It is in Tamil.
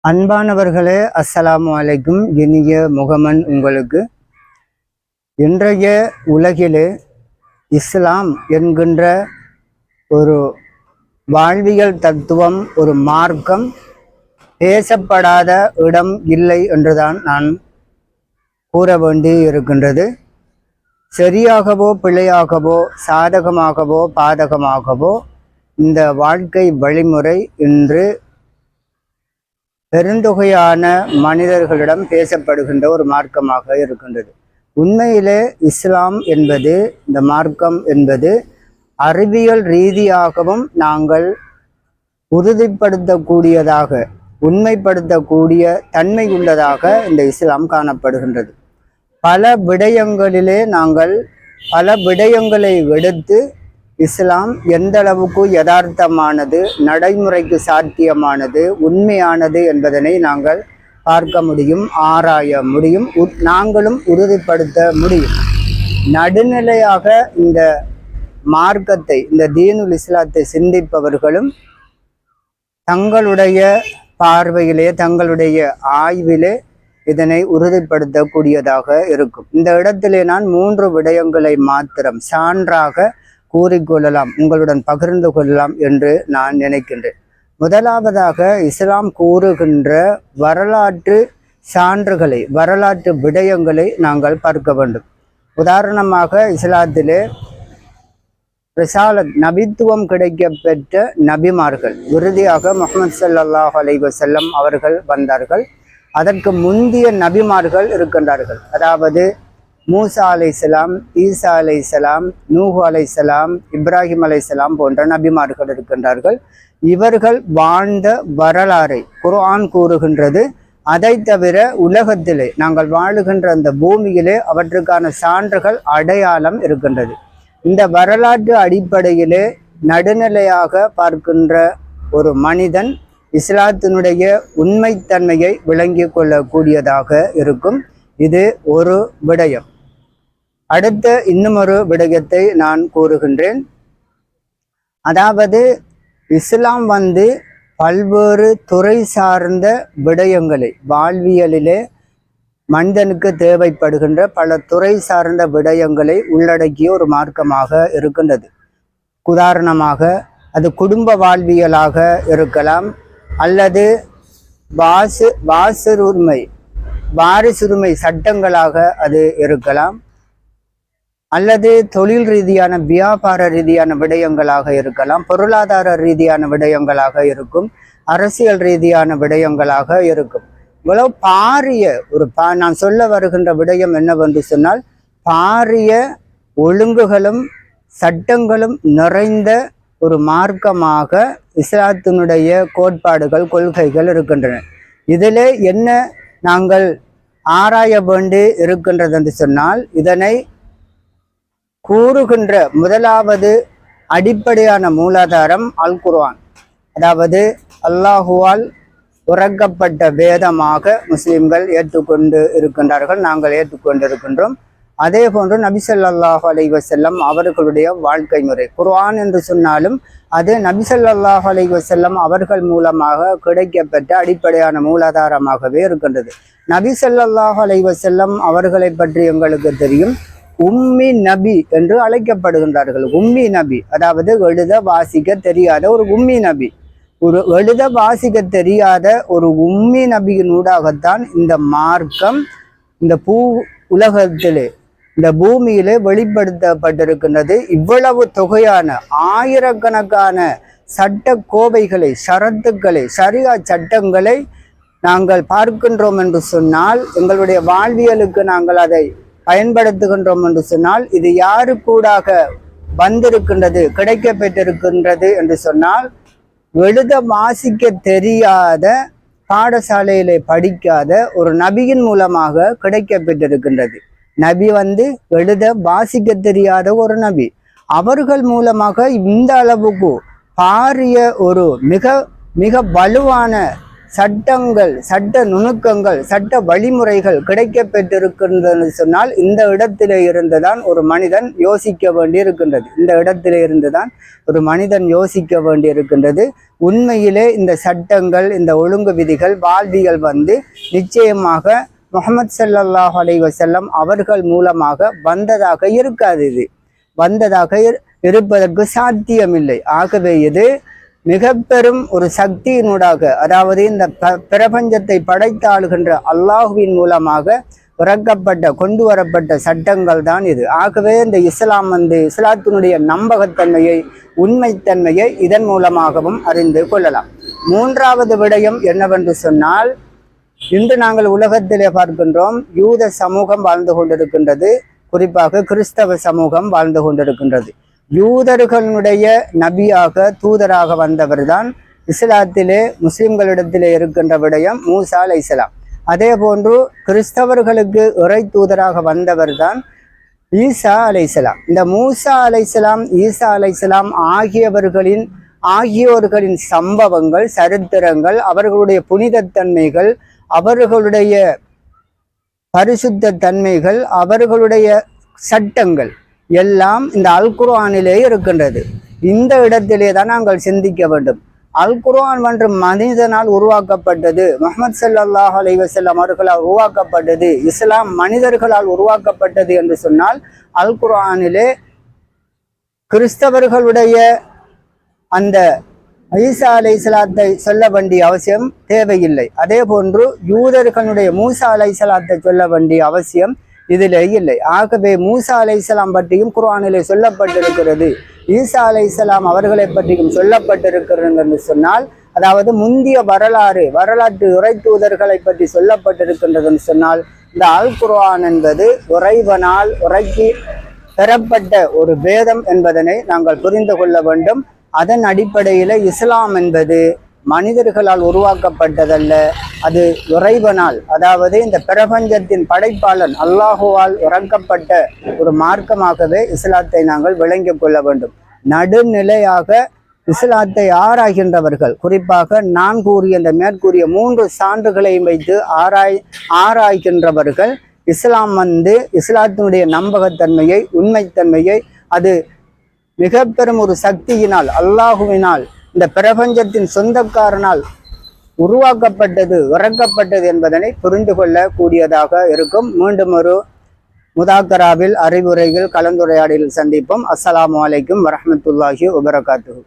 அன்பானவர்களே, அஸ்ஸலாமு அலைக்கும். இனிய முகமன் உங்களுக்கு. இன்றைய உலகிலே இஸ்லாம் என்கின்ற ஒரு வாழ்வியல் தத்துவம், ஒரு மார்க்கம் பேசப்படாத இடம் இல்லை என்றுதான் நான் கூற வேண்டி இருக்கின்றது. சரியாகவோ பிழையாகவோ, சாதகமாகவோ பாதகமாகவோ இந்த வாழ்க்கை வழிமுறை இன்று பெருந்தொகையான மனிதர்களிடம் பேசப்படுகின்ற ஒரு மார்க்கமாக இருக்கின்றது. உண்மையிலே இஸ்லாம் என்பது, இந்த மார்க்கம் என்பது அறிவியல் ரீதியாகவும் நாங்கள் உறுதிப்படுத்தக்கூடியதாக, உண்மைப்படுத்தக்கூடிய தன்மை உள்ளதாக இந்த இஸ்லாம் காணப்படுகின்றது. பல விடயங்களிலே நாங்கள் பல விடயங்களை எடுத்து இஸ்லாம் எந்த அளவுக்கு யதார்த்தமானது, நடைமுறைக்கு சாத்தியமானது, உண்மையானது என்பதனை நாங்கள் பார்க்க முடியும், ஆராய முடியும், நாங்களும் உறுதிப்படுத்த முடியும். நடுநிலையாக இந்த மார்க்கத்தை, இந்த தீனுல் இஸ்லாத்தை சிந்திப்பவர்களும் தங்களுடைய பார்வையிலே, தங்களுடைய ஆய்விலே இதனை உறுதிப்படுத்தக்கூடியதாக இருக்கும். இந்த இடத்திலே நான் 3 விடயங்களை மாத்திரம் சான்றாக கூறிக்கொள்ளலாம், உங்களுடன் பகிர்ந்து கொள்ளலாம் என்று நான் நினைக்கின்றேன். முதலாவதாக இஸ்லாம் கூறுகின்ற வரலாற்று சான்றுகளை, வரலாற்று விடயங்களை நாங்கள் பார்க்க வேண்டும். உதாரணமாக இஸ்லாத்திலே ரிசாலத், நபித்துவம் கிடைக்க பெற்ற நபிமார்கள், இறுதியாக முஹம்மது ஸல்லல்லாஹு அலைஹி வஸல்லம் அவர்கள் வந்தார்கள். அதற்கு முந்திய நபிமார்கள் இருக்கின்றார்கள். அதாவது மூசா அலைஹிஸ்ஸலாம், ஈசா அலைஹிஸ்ஸலாம், நூஹ் அலைஹிஸ்ஸலாம், இப்ராஹிம் அலைஹிஸ்ஸலாம் போன்ற நபிமார்கள் இருக்கின்றார்கள். இவர்கள் வாழ்ந்த வரலாறை குர்ஆன் கூறுகின்றது. அதை தவிர உலகத்திலே நாங்கள் வாழுகின்ற அந்த பூமியிலே அவற்றுக்கான சான்றுகள், அடையாளம் இருக்கின்றது. இந்த வரலாற்று அடிப்படையிலே நடுநிலையாக பார்க்கின்ற ஒரு மனிதன் இஸ்லாத்தினுடைய உண்மைத்தன்மையை விளங்கி கொள்ளக்கூடியதாக இருக்கும். இது ஒரு விடயம். அடுத்த இன்னுமொரு விடயத்தை நான் கூறுகின்றேன். அதாவது இஸ்லாம் பல்வேறு துறை சார்ந்த விடயங்களை, வாழ்வியலிலே மனிதனுக்கு தேவைப்படுகின்ற பல துறை சார்ந்த விடயங்களை உள்ளடக்கிய ஒரு மார்க்கமாக இருக்கின்றது. உதாரணமாக அது குடும்ப வாழ்வியலாக இருக்கலாம், அல்லது வாரிசுரிமை சட்டங்களாக அது இருக்கலாம், அல்லது தொழில் ரீதியான, வியாபார ரீதியான விடயங்களாக இருக்கலாம், பொருளாதார ரீதியான விடயங்களாக இருக்கும், அரசியல் ரீதியான விடயங்களாக இருக்கும். இவ்வளவு பாரிய ஒரு நான் சொல்ல வருகின்ற விடயம் என்னவென்று சொன்னால், பாரிய ஒழுங்குகளும் சட்டங்களும் நிறைந்த ஒரு மார்க்கமாக இஸ்லாத்தினுடைய கோட்பாடுகள், கொள்கைகள் இருக்கின்றன. இதிலே என்ன நாங்கள் ஆராய வேண்டி இருக்கின்றது என்று சொன்னால், இதனை கூறுகின்ற முதலாவது அடிப்படையான மூலாதாரம் அல் குர்ஆன். அதாவது அல்லாஹுவால் உறக்கப்பட்ட வேதமாக முஸ்லிம்கள் ஏற்றுக்கொண்டு இருக்கின்றார்கள், நாங்கள் ஏற்றுக்கொண்டிருக்கின்றோம். அதே போன்று நபி ஸல்லல்லாஹு அலைஹி வஸல்லம் அவர்களுடைய வாழ்க்கை முறை. குர்ஆன் என்று சொன்னாலும் அது நபி ஸல்லல்லாஹு அலைஹி வஸல்லம் அவர்கள் மூலமாக கிடைக்கப்பெற்ற அடிப்படையான மூலாதாரமாகவே இருக்கின்றது. நபி ஸல்லல்லாஹு அலைஹி வஸல்லம் அவர்களை பற்றி எங்களுக்கு தெரியும், உம்மி நபி என்று அழைக்கப்படுகின்றார்கள். உம்மி நபி, அதாவது எழுத வாசிக்க தெரியாத ஒரு உம்மி நபி. ஒரு எழுத வாசிக்க தெரியாத ஒரு உம்மி நபியின் ஊடாகத்தான் இந்த மார்க்கம் இந்த உலகத்திலே, இந்த பூமியிலே வெளிப்படுத்தப்பட்டிருக்கின்றது. இவ்வளவு தொகையான ஆயிரக்கணக்கான சட்ட கோவைகளை, ஷரத்துக்களை, ஷரியா சட்டங்களை நாங்கள் பார்க்கின்றோம் என்று சொன்னால், எங்களுடைய வாழ்வியலுக்கு நாங்கள் அதை பயன்படுத்துகின்றோம் என்று சொன்னால், இது யாருக்கூடாக வந்திருக்கின்றது, கிடைக்க பெற்றிருக்கின்றது என்று சொன்னால், எழுத வாசிக்க தெரியாத, பாடசாலையிலே படிக்காத ஒரு நபியின் மூலமாக கிடைக்க பெற்றிருக்கின்றது. நபி எழுத வாசிக்க தெரியாத ஒரு நபி. அவர்கள் மூலமாக இந்த அளவுக்கு பாரிய ஒரு மிக மிக வலுவான சட்டங்கள், சட்ட நுணுக்கங்கள், சட்ட வழிமுறைகள் கிடைக்க பெற்றிருக்கின்றது சொன்னால் இந்த இடத்திலே இருந்துதான் ஒரு மனிதன் யோசிக்க வேண்டி இருக்கின்றது. இந்த இடத்திலே இருந்துதான் ஒரு மனிதன் யோசிக்க வேண்டி இருக்கின்றது. உண்மையிலே இந்த சட்டங்கள், இந்த ஒழுங்கு விதிகள், வாழ்வியல் நிச்சயமாக முஹம்மது ஸல்லல்லாஹு அலைஹி வஸல்லம் அவர்கள் மூலமாக வந்ததாக இருக்காது. இது வந்ததாக இருப்பதற்கு சாத்தியமில்லை. ஆகவே இது மிக பெரும் ஒரு சக்தியினூடாக, அதாவது இந்த பிரபஞ்சத்தை படைத்தாளுகின்ற அல்லாஹுவின் மூலமாக கொண்டு வரப்பட்ட சட்டங்கள் தான் இது. ஆகவே இந்த இஸ்லாம் இஸ்லாத்தினுடைய நம்பகத்தன்மையை, உண்மைத்தன்மையை இதன் மூலமாகவும் அறிந்து கொள்ளலாம். மூன்றாவது விடயம் என்னவென்று சொன்னால், இன்று நாங்கள் உலகத்திலே பார்க்கின்றோம், யூத சமூகம் வாழ்ந்து கொண்டிருக்கின்றது, குறிப்பாக கிறிஸ்தவ சமூகம் வாழ்ந்து கொண்டிருக்கின்றது. யூதர்களுடைய நபியாக, தூதராக வந்தவர் தான் இஸ்லாத்திலே முஸ்லிம்களிடத்திலே இருக்கின்ற விடயம் மூசா அலைஹிஸ்ஸலாம். அதே போன்று கிறிஸ்தவர்களுக்கு இறை தூதராக வந்தவர் தான் ஈசா அலைஹிஸ்ஸலாம். இந்த மூசா அலைஹிஸ்ஸலாம், ஈசா அலைஹிஸ்ஸலாம் ஆகியோர்களின் சம்பவங்கள், சரித்திரங்கள், அவர்களுடைய புனிதத்தன்மைகள், அவர்களுடைய பரிசுத்த தன்மைகள், அவர்களுடைய சட்டங்கள் எல்லாம் இந்த அல் குர்ஆனிலே இருக்கின்றது. இந்த இடத்திலே தான் நாங்கள் சிந்திக்க வேண்டும். அல் குர்ஆன் மனிதனால் உருவாக்கப்பட்டது, முஹம்மது ஸல்லல்லாஹு அலைஹி வஸல்லம் அவர்களால் உருவாக்கப்பட்டது, இஸ்லாம் மனிதர்களால் உருவாக்கப்பட்டது என்று சொன்னால், அல் குர்ஆனிலே கிறிஸ்தவர்களுடைய அந்த ஈசா அலைஹிஸ்ஸலாத்தை சொல்ல வேண்டிய அவசியம் தேவையில்லை. அதே போன்று யூதர்களுடைய மூசா அலைஹிஸ்ஸலாத்தை சொல்ல வேண்டிய அவசியம் இதிலே இல்லை. ஆகவே மூசா அலைஹிஸ்ஸலாம் பற்றியும் குர்ஆனிலே சொல்லப்பட்டிருக்கிறது, ஈசா அலைஹிஸ்ஸலாம் அவர்களை பற்றியும் சொல்லப்பட்டிருக்கிறது என்று சொன்னால், அதாவது முந்திய வரலாற்று உரை தூதர்களை பற்றி சொல்லப்பட்டிருக்கின்றது என்று சொன்னால், இந்த அல் குர்ஆன் என்பது இறைவனால் உரைக்கி பெறப்பட்ட ஒரு வேதம் என்பதனை நாங்கள் புரிந்து கொள்ள வேண்டும். அதன் அடிப்படையில் இஸ்லாம் என்பது மனிதர்களால் உருவாக்கப்பட்டதல்ல, அது இறைவனால், அதாவது இந்த பிரபஞ்சத்தின் படைப்பாளன் அல்லாஹுவால் இறக்கப்பட்ட ஒரு மார்க்கமாகவே இஸ்லாத்தை நாங்கள் விளங்கிக் கொள்ள வேண்டும். நடுநிலையாக இஸ்லாத்தை ஆராய்கின்றவர்கள், குறிப்பாக நான் கூறிய இந்த மேற்கூறிய 3 சான்றுகளையும் வைத்து ஆராய்கின்றவர்கள் இஸ்லாம் இஸ்லாத்தினுடைய நம்பகத்தன்மையை, உண்மைத்தன்மையை, அது மிக பெரும் ஒரு சக்தியினால், அல்லாஹுவினால், இந்த பிரபஞ்சத்தின் சொந்தக்காரனால் உருவாக்கப்பட்டது, இறக்கப்பட்டது என்பதனை புரிந்து கொள்ள கூடியதாக இருக்கும். மீண்டும் ஒரு முதாக்கராவில் அறிவுரைகள் கலந்துரையாடலில் சந்திப்போம். அஸ்ஸலாமு அலைக்கும் வரஹ்மத்துல்லாஹி வபரகாத்துஹு.